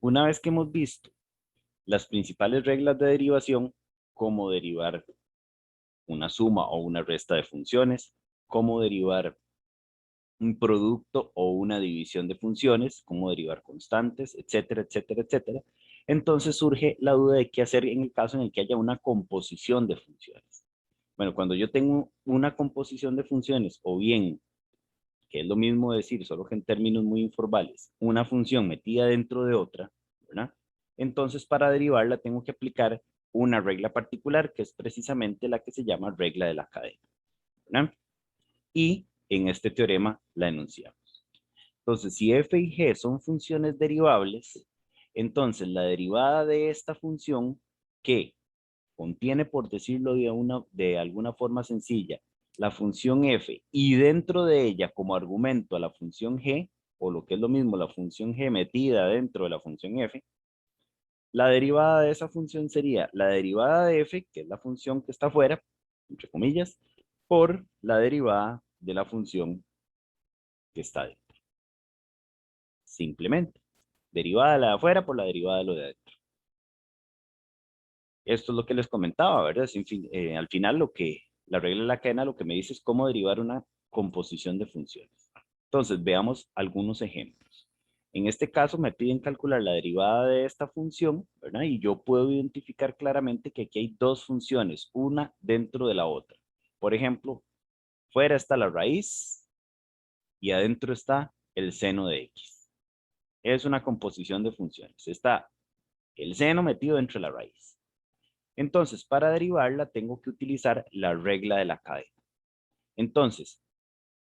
Una vez que hemos visto las principales reglas de derivación, cómo derivar una suma o una resta de funciones, cómo derivar un producto o una división de funciones, cómo derivar constantes, etcétera, etcétera, etcétera. Entonces surge la duda de qué hacer en el caso en el que haya una composición de funciones. Bueno, cuando yo tengo una composición de funciones, o bien, que es lo mismo decir, solo que en términos muy informales, una función metida dentro de otra, ¿verdad? Entonces, para derivarla tengo que aplicar una regla particular, que es precisamente la que se llama regla de la cadena, ¿verdad? Y en este teorema la enunciamos. Entonces, si f y g son funciones derivables, entonces la derivada de esta función que contiene, por decirlo de alguna forma sencilla, la función f y dentro de ella como argumento a la función g, o lo que es lo mismo, la función g metida dentro de la función f, la derivada de esa función sería la derivada de f, que es la función que está afuera, entre comillas, por la derivada de la función que está dentro. Simplemente. Derivada de la de afuera por la derivada de lo de adentro. Esto es lo que les comentaba, ¿verdad? Al final la regla de la cadena lo que me dice es cómo derivar una composición de funciones. Entonces, veamos algunos ejemplos. En este caso me piden calcular la derivada de esta función, ¿verdad? Y yo puedo identificar claramente que aquí hay dos funciones, una dentro de la otra. Por ejemplo, fuera está la raíz y adentro está el seno de x. Es una composición de funciones. Está el seno metido dentro de la raíz. Entonces, para derivarla tengo que utilizar la regla de la cadena. Entonces,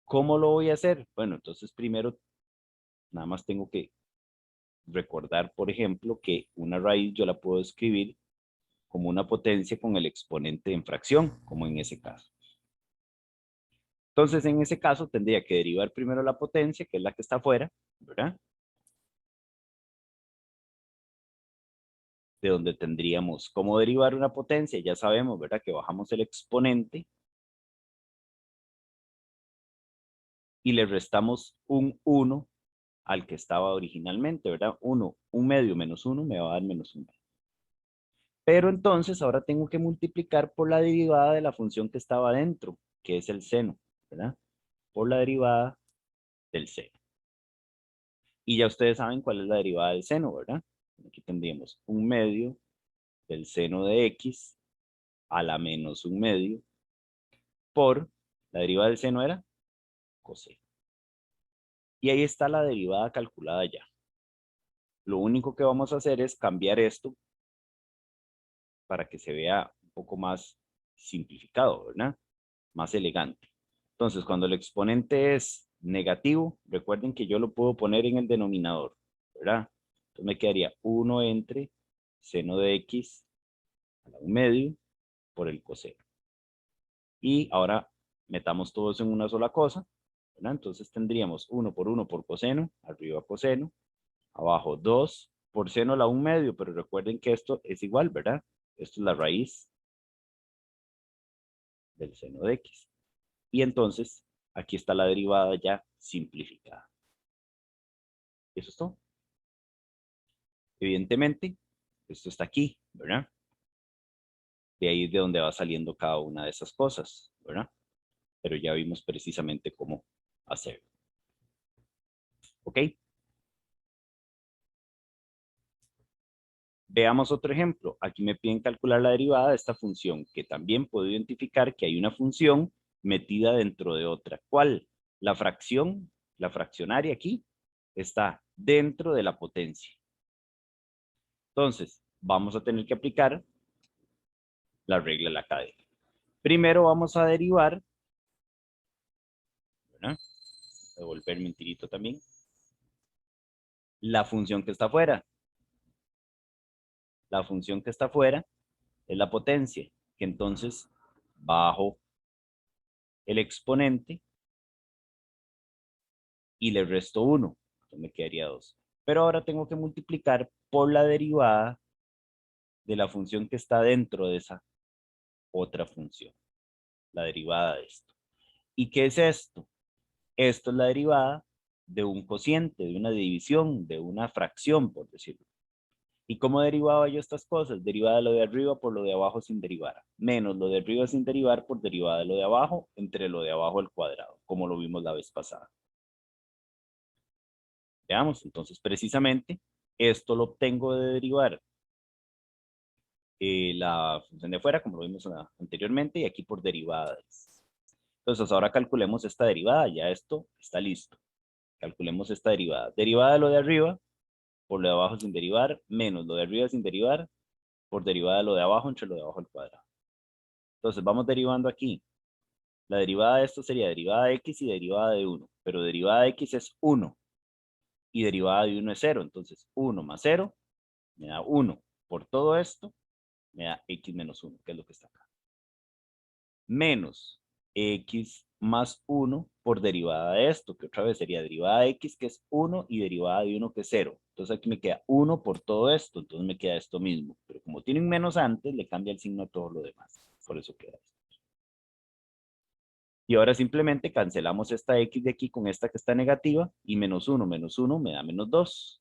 ¿cómo lo voy a hacer? Bueno, entonces primero nada más tengo que recordar, por ejemplo, que una raíz yo la puedo escribir como una potencia con el exponente en fracción, como en ese caso. Entonces, en ese caso tendría que derivar primero la potencia, que es la que está afuera, ¿verdad? De donde tendríamos cómo derivar una potencia, ya sabemos, ¿verdad? Que bajamos el exponente y le restamos un 1 al que estaba originalmente, ¿verdad? 1 medio menos 1 me va a dar menos 1. Pero entonces ahora tengo que multiplicar por la derivada de la función que estaba dentro, que es el seno, ¿verdad? Por la derivada del seno. Y ya ustedes saben cuál es la derivada del seno, ¿verdad? Aquí tendríamos un medio del seno de x a la menos un medio por la derivada del seno era coseno. Y ahí está la derivada calculada ya. Lo único que vamos a hacer es cambiar esto para que se vea un poco más simplificado, ¿verdad? Más elegante. Entonces, cuando el exponente es negativo, recuerden que yo lo puedo poner en el denominador, ¿verdad? Entonces me quedaría 1 entre seno de x a la 1 medio por el coseno. Y ahora metamos todo eso en una sola cosa, ¿verdad? Entonces tendríamos 1 por 1 por coseno, arriba coseno, abajo 2 por seno a la 1 medio, pero recuerden que esto es igual, ¿verdad? Esto es la raíz del seno de x. Y entonces, aquí está la derivada ya simplificada. Eso es todo. Evidentemente, esto está aquí, ¿verdad? De ahí es de donde va saliendo cada una de esas cosas, ¿verdad? Pero ya vimos precisamente cómo hacerlo. ¿Ok? Veamos otro ejemplo. Aquí me piden calcular la derivada de esta función, que también puedo identificar que hay una función metida dentro de otra. ¿Cuál? La fracción, la fraccionaria aquí, está dentro de la potencia. Entonces, vamos a tener que aplicar la regla de la cadena. Primero vamos a derivar, ¿verdad? Devolver mentirito también. La función que está afuera. La función que está afuera es la potencia, que entonces bajo el exponente y le resto 1. Entonces me quedaría 2. Pero ahora tengo que multiplicar por la derivada de la función que está dentro de esa otra función. La derivada de esto. ¿Y qué es esto? Esto es la derivada de un cociente, de una división, de una fracción, por decirlo. ¿Y cómo derivaba yo estas cosas? Derivaba lo de arriba por lo de abajo sin derivar, menos lo de arriba sin derivar por derivada de lo de abajo entre lo de abajo al cuadrado, como lo vimos la vez pasada. Veamos, entonces precisamente esto lo obtengo de derivar la función de afuera, como lo vimos anteriormente, y aquí por derivadas. Entonces ahora calculemos esta derivada, ya esto está listo. Calculemos esta derivada. Derivada de lo de arriba por lo de abajo sin derivar, menos lo de arriba sin derivar, por derivada de lo de abajo entre lo de abajo al cuadrado. Entonces vamos derivando aquí. La derivada de esto sería derivada de x y derivada de 1, pero derivada de x es 1 y derivada de 1 es 0. Entonces 1 más 0 me da 1. Por todo esto me da x menos 1, que es lo que está acá. Menos x más 1 por derivada de esto, que otra vez sería derivada de x, que es 1, y derivada de 1, que es 0. Entonces aquí me queda 1 por todo esto, entonces me queda esto mismo. Pero como tiene un menos antes, le cambia el signo a todo lo demás. Por eso queda esto. Y ahora simplemente cancelamos esta x de aquí con esta que está negativa, y menos 1 me da menos 2.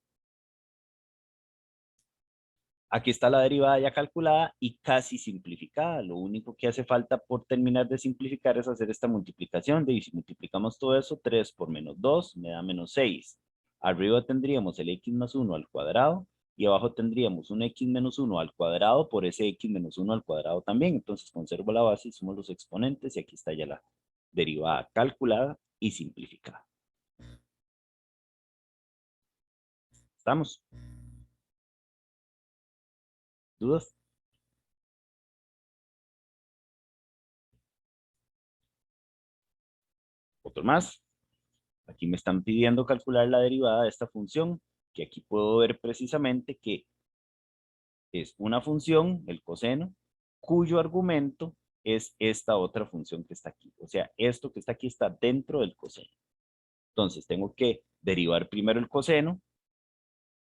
Aquí está la derivada ya calculada y casi simplificada. Lo único que hace falta por terminar de simplificar es hacer esta multiplicación. Y si multiplicamos todo eso, 3 por menos 2 me da menos 6. Arriba tendríamos el x más 1 al cuadrado y abajo tendríamos un x menos 1 al cuadrado por ese x menos 1 al cuadrado también. Entonces conservo la base y sumo los exponentes y aquí está ya la derivada calculada y simplificada. ¿Estamos? ¿Dudas? ¿Otro más? Aquí me están pidiendo calcular la derivada de esta función, que aquí puedo ver precisamente que es una función, el coseno, cuyo argumento es esta otra función que está aquí. O sea, esto que está aquí está dentro del coseno. Entonces, tengo que derivar primero el coseno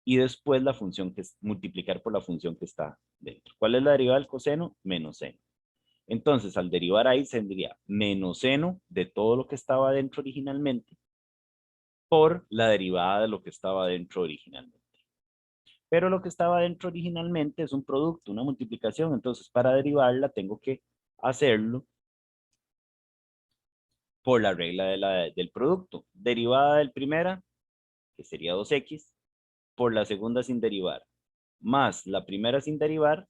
y después la función que es multiplicar por la función que está dentro. ¿Cuál es la derivada del coseno? Menos seno. Entonces, al derivar ahí, tendría menos seno de todo lo que estaba dentro originalmente por la derivada de lo que estaba dentro originalmente. Pero lo que estaba dentro originalmente es un producto, una multiplicación. Entonces, para derivarla tengo que hacerlo por la regla del producto. Derivada del primera, que sería 2x, por la segunda sin derivar, más la primera sin derivar,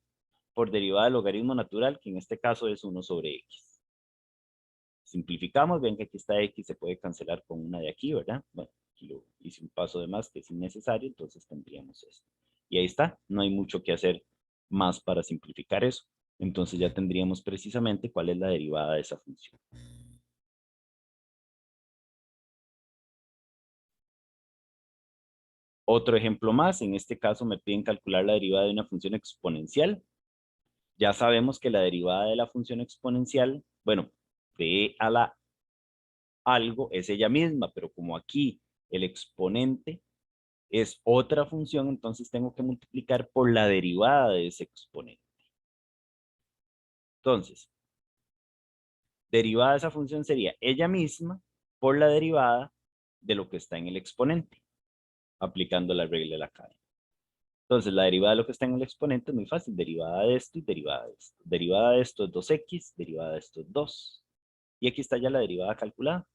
por derivada del logaritmo natural, que en este caso es 1 sobre x. Simplificamos, ven que aquí está x, se puede cancelar con una de aquí, ¿verdad? Bueno, aquí lo hice un paso de más que es innecesario, entonces tendríamos esto. Y ahí está, no hay mucho que hacer más para simplificar eso. Entonces ya tendríamos precisamente cuál es la derivada de esa función. Otro ejemplo más, en este caso me piden calcular la derivada de una función exponencial. Ya sabemos que la derivada de la función exponencial, bueno, de a la algo es ella misma, pero como aquí el exponente es otra función, entonces tengo que multiplicar por la derivada de ese exponente. Entonces, derivada de esa función sería ella misma por la derivada de lo que está en el exponente, aplicando la regla de la cadena. Entonces, la derivada de lo que está en el exponente es muy fácil, derivada de esto y derivada de esto. Derivada de esto es 2x, derivada de esto es 2. Y aquí está ya la derivada calculada.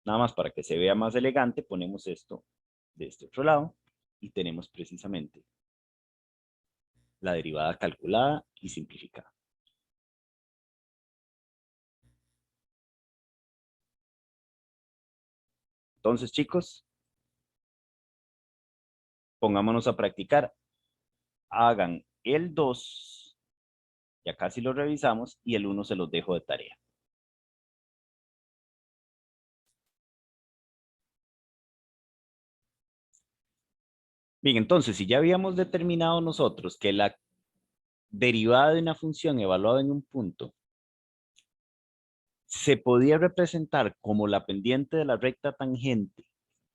Nada más para que se vea más elegante, ponemos esto de este otro lado y tenemos precisamente la derivada calculada y simplificada. Entonces, chicos, pongámonos a practicar. Hagan el 2, ya casi lo revisamos, y el 1 se los dejo de tarea. Bien, entonces, si ya habíamos determinado nosotros que la derivada de una función evaluada en un punto se podía representar como la pendiente de la recta tangente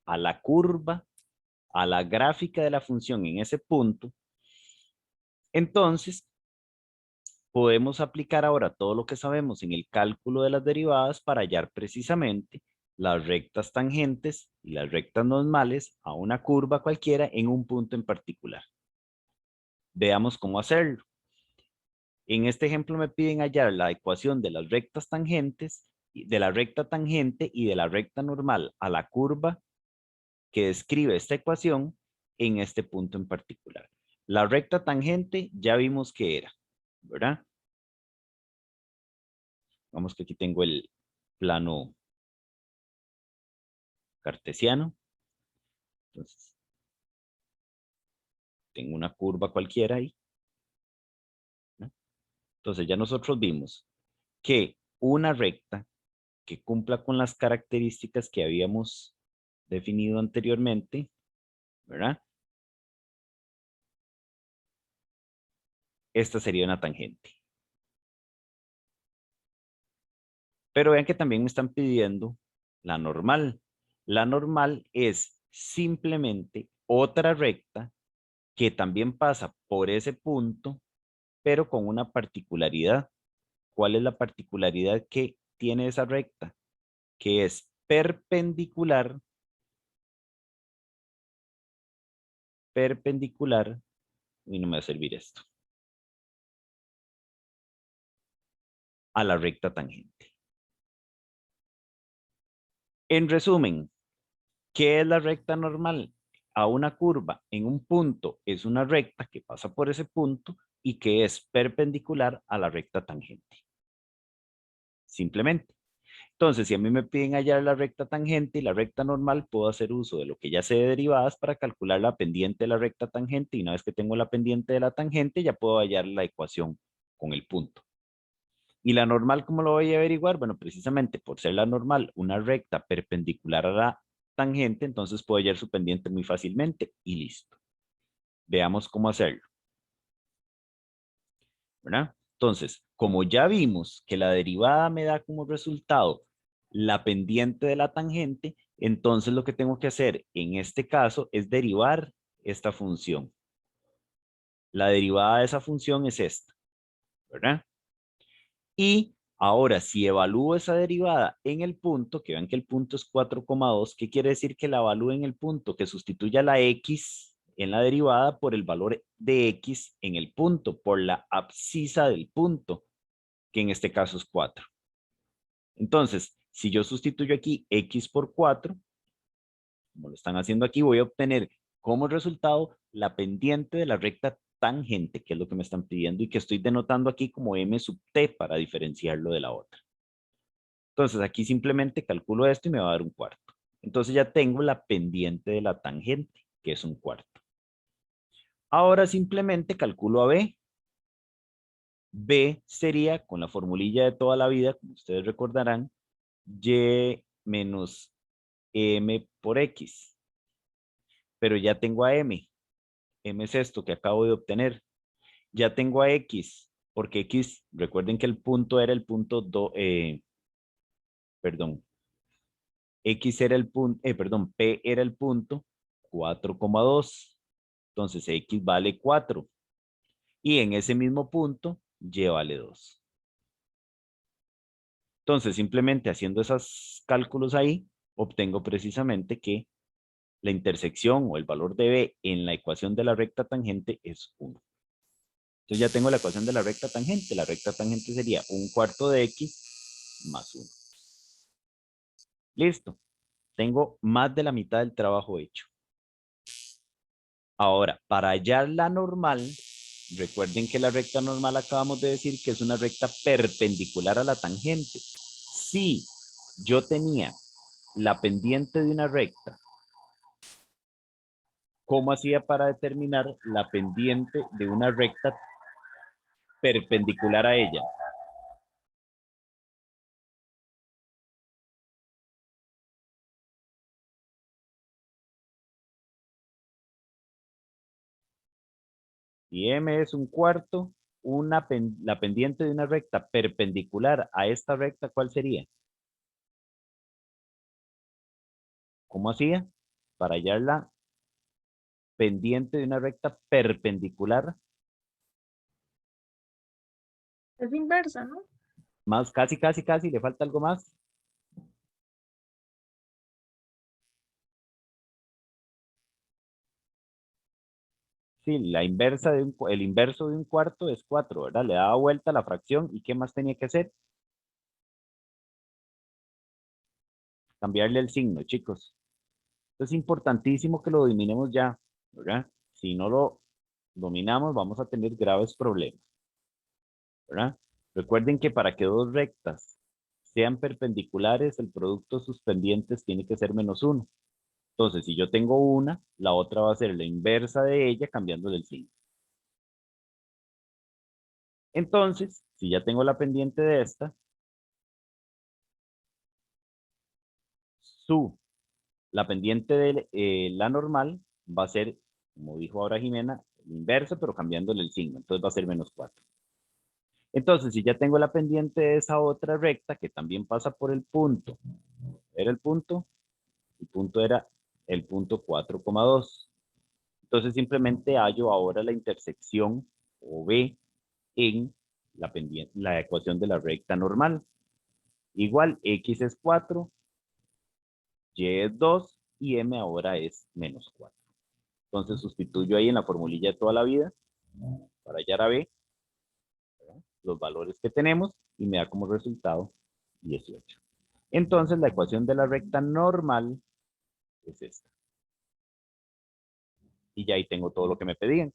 a la curva, a la gráfica de la función en ese punto, entonces podemos aplicar ahora todo lo que sabemos en el cálculo de las derivadas para hallar precisamente las rectas tangentes y las rectas normales a una curva cualquiera en un punto en particular. Veamos cómo hacerlo. En este ejemplo me piden hallar la ecuación de las rectas tangentes, de la recta tangente y de la recta normal a la curva que describe esta ecuación en este punto en particular. La recta tangente ya vimos que era, ¿verdad? Vamos que aquí tengo el plano cartesiano. Entonces, tengo una curva cualquiera ahí, ¿no? Entonces ya nosotros vimos que una recta que cumpla con las características que habíamos definido anteriormente, ¿verdad? Esta sería una tangente. Pero vean que también me están pidiendo la normal. La normal es simplemente otra recta que también pasa por ese punto, pero con una particularidad. ¿Cuál es la particularidad que tiene esa recta? Que es perpendicular, y no me va a servir esto, a la recta tangente. En resumen, ¿qué es la recta normal? A una curva en un punto es una recta que pasa por ese punto y que es perpendicular a la recta tangente. Simplemente. Entonces, si a mí me piden hallar la recta tangente y la recta normal, puedo hacer uso de lo que ya sé de derivadas para calcular la pendiente de la recta tangente y una vez que tengo la pendiente de la tangente, ya puedo hallar la ecuación con el punto. ¿Y la normal cómo lo voy a averiguar? Bueno, precisamente por ser la normal una recta perpendicular a la tangente, entonces puedo hallar su pendiente muy fácilmente y listo. Veamos cómo hacerlo, ¿verdad? Entonces, como ya vimos que la derivada me da como resultado la pendiente de la tangente, entonces lo que tengo que hacer en este caso es derivar esta función. La derivada de esa función es esta, ¿verdad? Y ahora, si evalúo esa derivada en el punto, que vean que el punto es 4,2, ¿qué quiere decir que la evalúe en el punto? Que sustituya la x en la derivada por el valor de x en el punto, por la abscisa del punto, que en este caso es 4. Entonces, si yo sustituyo aquí x por 4, como lo están haciendo aquí, voy a obtener como resultado la pendiente de la recta tangente, que es lo que me están pidiendo y que estoy denotando aquí como m sub t para diferenciarlo de la otra. Entonces aquí simplemente calculo esto y me va a dar un cuarto. Entonces ya tengo la pendiente de la tangente, que es un cuarto. Ahora simplemente calculo a b. B sería, con la formulilla de toda la vida, como ustedes recordarán, y menos m por x. Pero ya tengo a m. M es esto que acabo de obtener. Ya tengo a x, porque x, recuerden que el punto era el punto, perdón, x era el punto, perdón, p era el punto 4,2. Entonces x vale 4. Y en ese mismo punto, y vale 2. Entonces, simplemente haciendo esos cálculos ahí, obtengo precisamente que la intersección o el valor de b en la ecuación de la recta tangente es 1. Entonces ya tengo la ecuación de la recta tangente. La recta tangente sería un cuarto de x más 1. Listo. Tengo más de la mitad del trabajo hecho. Ahora, para hallar la normal, recuerden que la recta normal acabamos de decir que es una recta perpendicular a la tangente. Si yo tenía la pendiente de una recta, ¿cómo hacía para determinar la pendiente de una recta perpendicular a ella? Si m es un cuarto, la pendiente de una recta perpendicular a esta recta, ¿cuál sería? ¿Cómo hacía para hallar la pendiente de una recta perpendicular? Es inversa, ¿no? Más, casi, casi, casi, le falta algo más. Sí, la inversa el inverso de un cuarto es 4, ¿verdad? Le daba vuelta a la fracción y ¿qué más tenía que hacer? Cambiarle el signo, chicos. Es importantísimo que lo dominemos ya, ¿verdad? Si no lo dominamos, vamos a tener graves problemas, ¿verdad? Recuerden que para que dos rectas sean perpendiculares, el producto de sus pendientes tiene que ser -1. Entonces, si yo tengo una, la otra va a ser la inversa de ella cambiándole el signo. Entonces, si ya tengo la pendiente de esta, la pendiente de la normal va a ser, como dijo ahora Jimena, el inverso, pero cambiándole el signo. Entonces va a ser -4. Entonces, si ya tengo la pendiente de esa otra recta, que también pasa por el punto, ¿era el punto era el punto 4,2. Entonces, simplemente hallo ahora la intersección, o B, en la ecuación de la recta normal. Igual, X es 4, Y es 2 y M ahora es -4. Entonces sustituyo ahí en la formulilla de toda la vida para hallar a B, ¿verdad? Los valores que tenemos y me da como resultado 18. Entonces la ecuación de la recta normal es esta. Y ya ahí tengo todo lo que me pedían.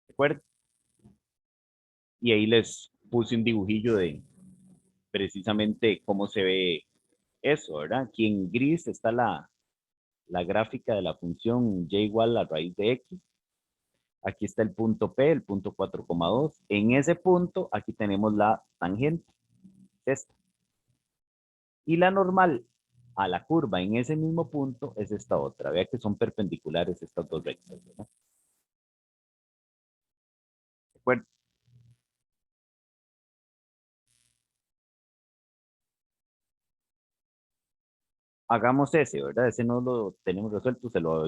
¿De acuerdo? Y ahí les puse un dibujillo de precisamente cómo se ve eso, ¿verdad? Aquí en gris está la gráfica de la función y igual a raíz de x. Aquí está el punto P, el punto 4,2. En ese punto, aquí tenemos la tangente, esta. Y la normal a la curva en ese mismo punto es esta otra. Vea que son perpendiculares estas dos rectas, ¿verdad? ¿De acuerdo? Hagamos ese, ¿verdad? Ese no lo tenemos resuelto, se los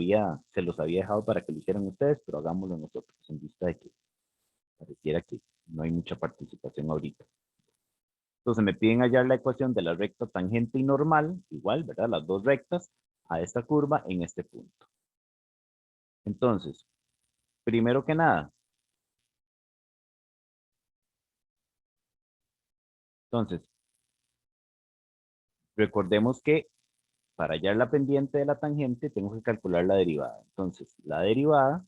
había dejado para que lo hicieran ustedes, pero hagámoslo nosotros, en vista de que pareciera que no hay mucha participación ahorita. Entonces me piden hallar la ecuación de la recta tangente y normal, igual, ¿verdad? Las dos rectas a esta curva en este punto. Entonces, primero que nada, entonces, recordemos que para hallar la pendiente de la tangente tengo que calcular la derivada. Entonces, la derivada,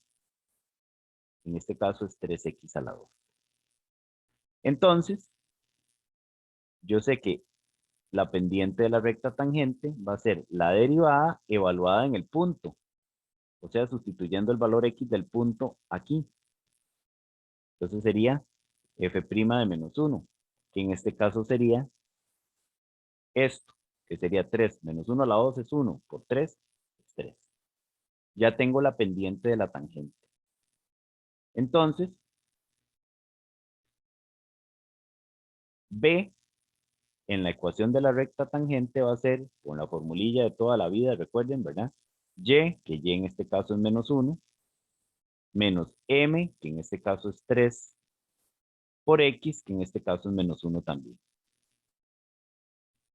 en este caso es 3x a la 2. Entonces, yo sé que la pendiente de la recta tangente va a ser la derivada evaluada en el punto. O sea, sustituyendo el valor x del punto aquí. Entonces sería f' de -1, que en este caso sería esto, que sería 3 menos 1 a la 2 es 1 por 3 es 3. Ya tengo la pendiente de la tangente. Entonces, B en la ecuación de la recta tangente va a ser, con la formulilla de toda la vida, recuerden, ¿verdad? Y, que Y en este caso es -1, menos M, que en este caso es 3, por X, que en este caso es -1 también.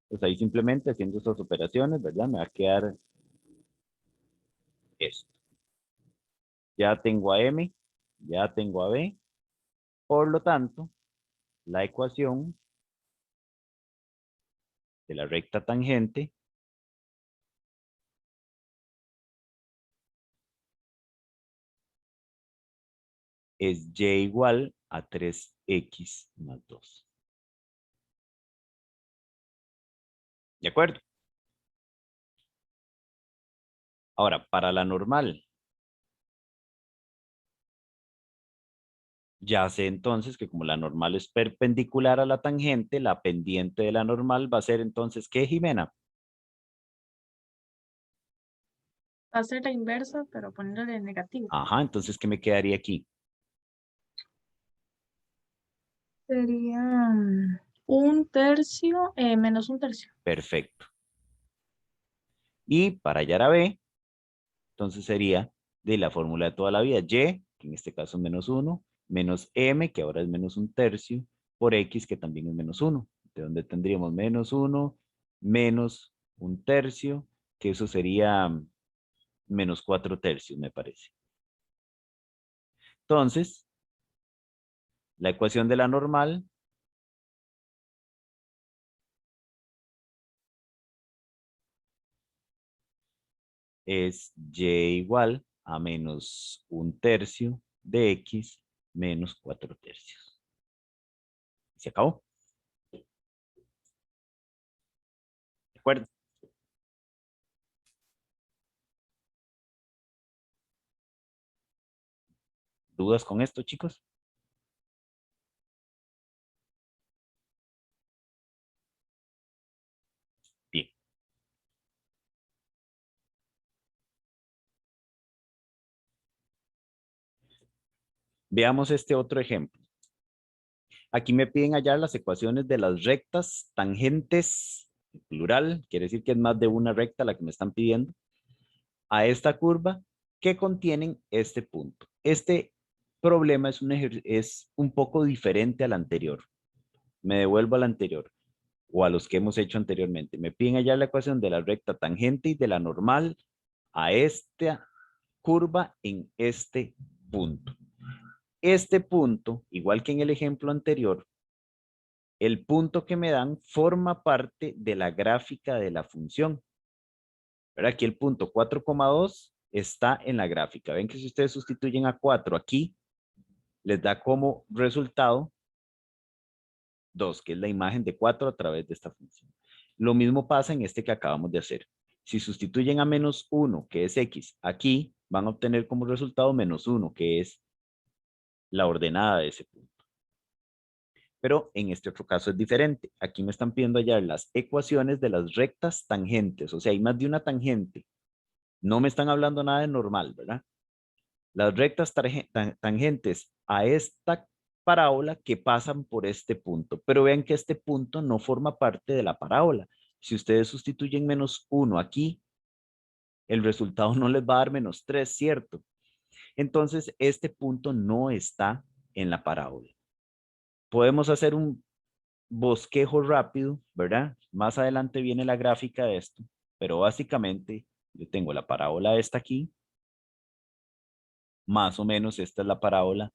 Pues ahí simplemente haciendo esas operaciones, ¿verdad? Me va a quedar esto. Ya tengo a M, ya tengo a B, por lo tanto, la ecuación de la recta tangente es y igual a 3x más 2. ¿De acuerdo? Ahora, para la normal, ya sé entonces que como la normal es perpendicular a la tangente, la pendiente de la normal va a ser entonces, ¿qué, Jimena? Va a ser la inversa, pero ponerle negativo. Ajá, entonces, ¿qué me quedaría aquí? Sería un tercio, menos un tercio. Perfecto. Y para hallar a B, entonces sería de la fórmula de toda la vida, y, que en este caso es -1, menos m, que ahora es -1/3, por x, que también es -1. De donde tendríamos -1, menos 1/3, que eso sería menos 4/3, me parece. Entonces, la ecuación de la normal es y igual a menos 1/3 de x menos 4/3. Se acabó. ¿De acuerdo? ¿Dudas con esto, chicos? Bien. Veamos este otro ejemplo. Aquí me piden hallar las ecuaciones de las rectas tangentes, plural, quiere decir que es más de una recta la que me están pidiendo, a esta curva que contienen este punto. Este problema es un poco diferente al anterior. Me devuelvo al anterior o a los que hemos hecho anteriormente. Me piden hallar la ecuación de la recta tangente y de la normal a esta curva en este punto. Este punto, igual que en el ejemplo anterior, el punto que me dan forma parte de la gráfica de la función. Pero aquí el punto 4,2 está en la gráfica. Ven que si ustedes sustituyen a 4 aquí, les da como resultado 2, que es la imagen de 4 a través de esta función. Lo mismo pasa en este que acabamos de hacer. Si sustituyen a menos 1, que es x, aquí van a obtener como resultado menos 1, que es la ordenada de ese punto. Pero en este otro caso es diferente. Aquí me están pidiendo hallar las ecuaciones de las rectas tangentes. O sea, hay más de una tangente. No me están hablando nada de normal, ¿verdad? Las rectas tangentes a esta parábola que pasan por este punto. Pero vean que este punto no forma parte de la parábola. Si ustedes sustituyen menos 1 aquí, el resultado no les va a dar menos 3, ¿cierto? Entonces, este punto no está en la parábola. Podemos hacer un bosquejo rápido, ¿verdad? Más adelante viene la gráfica de esto, pero básicamente yo tengo la parábola esta aquí, más o menos esta es la parábola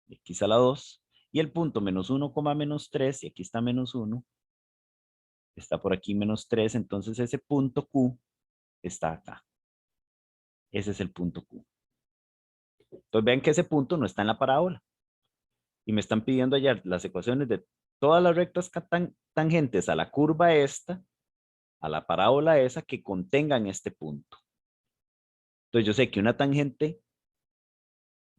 de x a la 2, y el punto menos 1, menos 3, y aquí está menos 1, está por aquí menos 3, entonces ese punto Q está acá. Ese es el punto Q. Entonces vean que ese punto no está en la parábola, y me están pidiendo hallar las ecuaciones de todas las rectas tangentes a la curva esta, a la parábola esa, que contengan este punto. Entonces yo sé que una tangente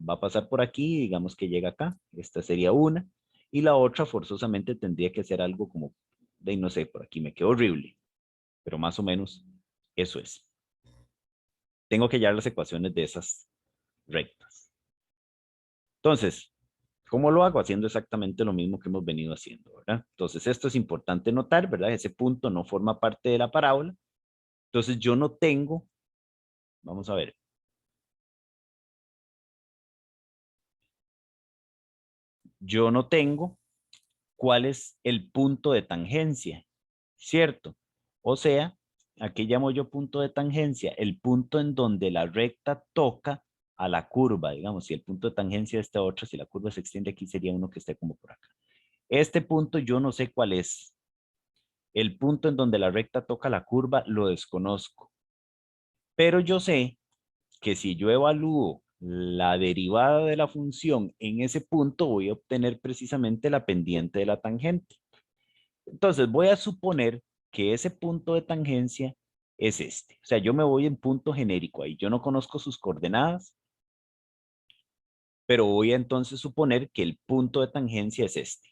va a pasar por aquí, digamos que llega acá, esta sería una, y la otra forzosamente tendría que ser algo como, de no sé, por aquí me quedó horrible, pero más o menos eso es. Tengo que hallar las ecuaciones de esas rectas. Entonces, ¿cómo lo hago? Haciendo exactamente lo mismo que hemos venido haciendo, ¿verdad? Entonces, esto es importante notar, ¿verdad? Ese punto no forma parte de la parábola. Entonces, yo no tengo, vamos a ver, yo no tengo cuál es el punto de tangencia, ¿cierto? O sea, aquí llamo yo punto de tangencia, el punto en donde la recta toca a la curva, digamos, si el punto de tangencia de esta otra, si la curva se extiende aquí, sería uno que esté como por acá. Este punto yo no sé cuál es. El punto en donde la recta toca la curva lo desconozco. Pero yo sé que si yo evalúo la derivada de la función en ese punto, voy a obtener precisamente la pendiente de la tangente. Entonces voy a suponer que ese punto de tangencia es este. O sea, yo me voy en punto genérico ahí. Yo no conozco sus coordenadas, pero voy a entonces suponer que el punto de tangencia es este.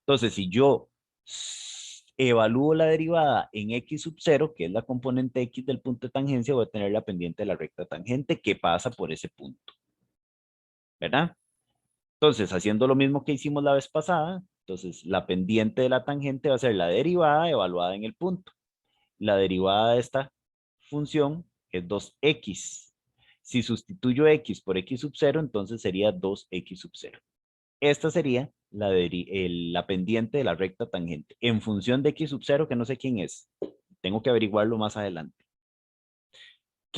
Entonces, si yo evalúo la derivada en x sub 0, que es la componente x del punto de tangencia, voy a tener la pendiente de la recta tangente que pasa por ese punto. ¿Verdad? Entonces, haciendo lo mismo que hicimos la vez pasada, entonces la pendiente de la tangente va a ser la derivada evaluada en el punto. La derivada de esta función es 2x. Si sustituyo x por x sub 0, entonces sería 2x sub 0. Esta sería la pendiente de la recta tangente en función de x sub 0, que no sé quién es. Tengo que averiguarlo más adelante.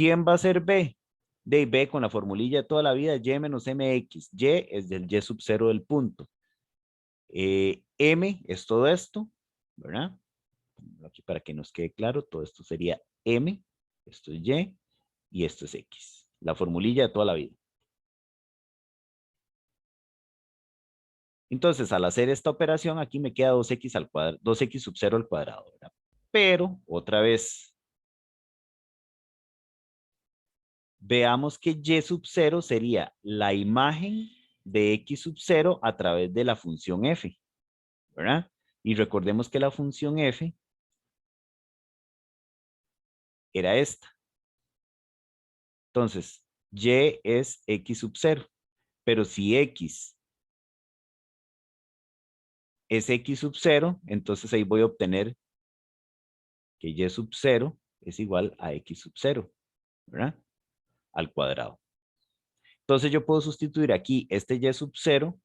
¿Quién va a ser B? De B con la formulilla de toda la vida, y menos mx. Y es del y sub 0 del punto. M es todo esto, ¿verdad? Aquí para que nos quede claro, todo esto sería M, esto es y esto es X. La formulilla de toda la vida. Entonces, al hacer esta operación, aquí me queda 2x al cuadrado, 2x sub 0 al cuadrado, ¿verdad? Pero, otra vez, veamos que y sub 0 sería la imagen de x sub 0 a través de la función f, ¿verdad? Y recordemos que la función f era esta. Entonces, y es x sub 0, pero si x es x sub 0, entonces ahí voy a obtener que y sub 0 es igual a x sub 0, ¿verdad? Al cuadrado. Entonces yo puedo sustituir aquí este y sub 0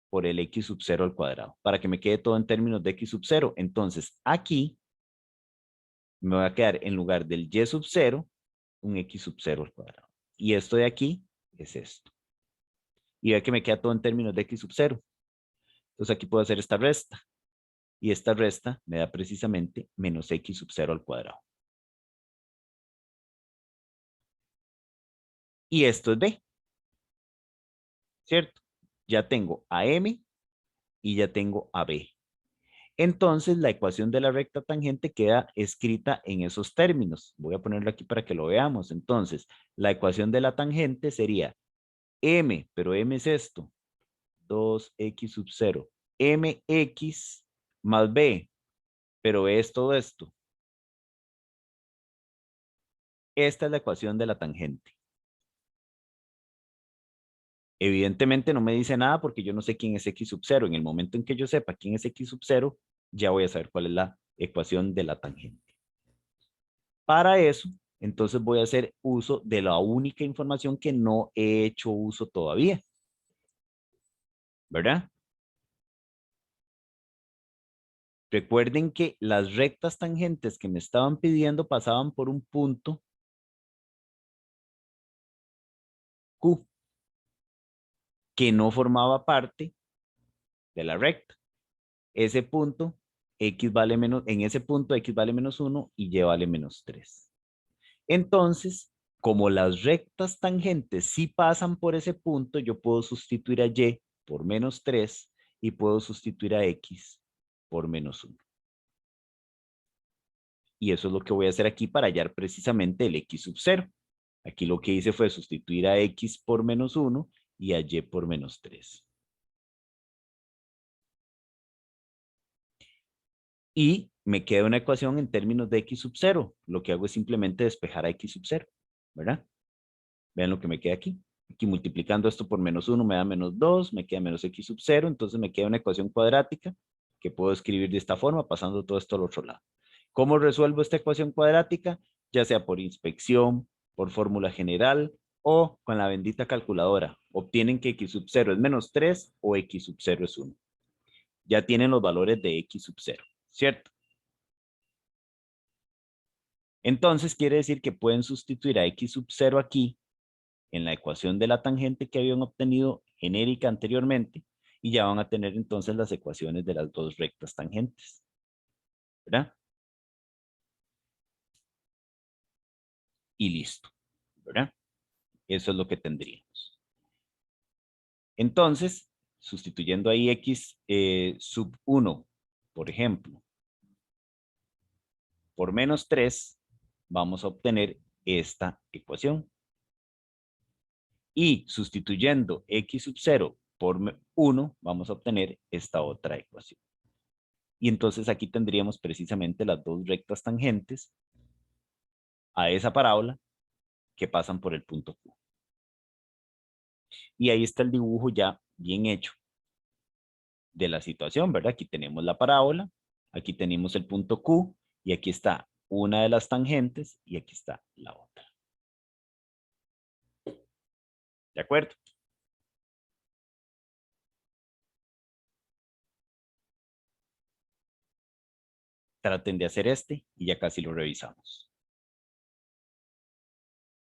por el x sub 0 al cuadrado, para que me quede todo en términos de x sub 0. Entonces aquí me va a quedar en lugar del y sub 0, un x sub 0 al cuadrado. Y esto de aquí es esto. Y ve que me queda todo en términos de x sub 0. Entonces aquí puedo hacer esta resta. Y esta resta me da precisamente menos x sub 0 al cuadrado. Y esto es b, ¿cierto? Ya tengo a m y ya tengo a b. Entonces la ecuación de la recta tangente queda escrita en esos términos. Voy a ponerlo aquí para que lo veamos. Entonces, la ecuación de la tangente sería m, pero m es esto, 2x sub 0, mx más b, pero b es todo esto. Esta es la ecuación de la tangente. Evidentemente no me dice nada porque yo no sé quién es x sub 0. En el momento en que yo sepa quién es x sub 0, ya voy a saber cuál es la ecuación de la tangente. Para eso, entonces voy a hacer uso de la única información que no he hecho uso todavía. ¿Verdad? Recuerden que las rectas tangentes que me estaban pidiendo pasaban por un punto Q, que no formaba parte de la recta. Ese punto, X vale menos, en ese punto X vale menos 1 y Y vale menos 3. Entonces, como las rectas tangentes sí pasan por ese punto, yo puedo sustituir a Y por menos 3 y puedo sustituir a X por menos 1. Y eso es lo que voy a hacer aquí para hallar precisamente el X sub 0. Aquí lo que hice fue sustituir a X por menos 1 y a Y por menos 3. Y me queda una ecuación en términos de X sub 0. Lo que hago es simplemente despejar a X sub 0, ¿verdad? Vean lo que me queda aquí. Aquí multiplicando esto por menos 1 me da menos 2, me queda menos X sub 0, entonces me queda una ecuación cuadrática que puedo escribir de esta forma, pasando todo esto al otro lado. ¿Cómo resuelvo esta ecuación cuadrática? Ya sea por inspección, por fórmula general o con la bendita calculadora. Obtienen que X sub 0 es menos 3 o X sub 0 es 1. Ya tienen los valores de X sub 0, ¿cierto? Entonces quiere decir que pueden sustituir a X sub 0 aquí en la ecuación de la tangente que habían obtenido genérica anteriormente y ya van a tener entonces las ecuaciones de las dos rectas tangentes, ¿verdad? Y listo, ¿verdad? Eso es lo que tendríamos. Entonces, sustituyendo ahí X sub 1, por ejemplo, por menos 3, vamos a obtener esta ecuación. Y sustituyendo X sub 0 por 1, vamos a obtener esta otra ecuación. Y entonces aquí tendríamos precisamente las dos rectas tangentes a esa parábola que pasan por el punto Q. Y ahí está el dibujo ya bien hecho de la situación, ¿verdad? Aquí tenemos la parábola, aquí tenemos el punto Q y aquí está una de las tangentes y aquí está la otra. ¿De acuerdo? Traten de hacer este y ya casi lo revisamos.